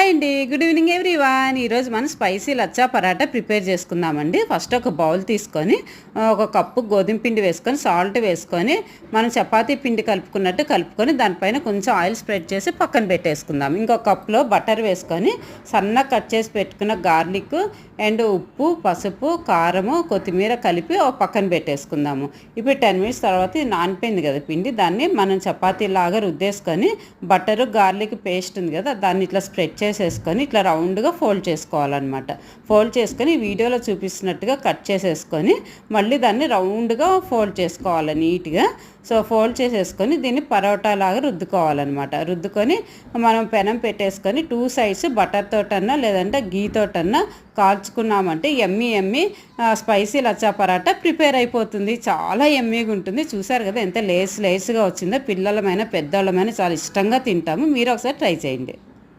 Hi అండి, good evening everyone. ఈరోజు మనం స్పైసీ లచ్చా పరాటా ప్రిపేర్ చేసుకుందామండి. ఫస్ట్ ఒక బౌల్ తీసుకొని ఒక కప్పు గోధుమ పిండి వేసుకొని సాల్ట్ వేసుకొని మనం చపాతీ పిండి కలుపుకొని దానిపైన కొంచెం ఆయిల్ స్ప్రెడ్ చేసి పక్కన పెట్టేసుకుందాం. ఇంకొక కప్లో బటర్ వేసుకొని సన్నగా కట్ చేసి పెట్టుకున్న గార్లిక్ అండ్ ఉప్పు, పసుపు, కారము, కొత్తిమీర కలిపి ఒక పక్కన పెట్టేసుకుందాము. ఇప్పుడు 10 మినిట్స్ తర్వాత ఇది నానిపోయింది కదా పిండి, దాన్ని మనం చపాతీలాగా రుద్దేసుకొని బటరు గార్లిక్ పేస్ట్ ఉంది కదా దాన్ని ఇట్లా స్ప్రెడ్ చేసేసుకొని ఇట్లా రౌండ్గా ఫోల్డ్ చేసుకోవాలన్నమాట. ఫోల్డ్ చేసుకొని వీడియోలో చూపిస్తున్నట్టుగా కట్ చేసేసుకొని మళ్ళీ దాన్ని రౌండ్గా ఫోల్డ్ చేసుకోవాలి నీట్గా. సో ఫోల్డ్ చేసేసుకొని దీన్ని పరోటా లాగా రుద్దుకోవాలన్నమాట. రుద్దుకొని మనం పెనం పెట్టేసుకొని 2 సైడ్స్ బటర్ తోటన్నా లేదంటే గీ తోటన్నా కాల్చుకున్నామంటే ఎమ్మి స్పైసీ లచ్చా పరాటా ప్రిపేర్ అయిపోతుంది. చాలా ఎమ్మీగా ఉంటుంది. చూసారు కదా ఎంత లేస్గా వచ్చిందో. పిల్లలమైనా పెద్దవాళ్ళమైనా చాలా ఇష్టంగా తింటాము. మీరు ఒకసారి ట్రై చేయండి.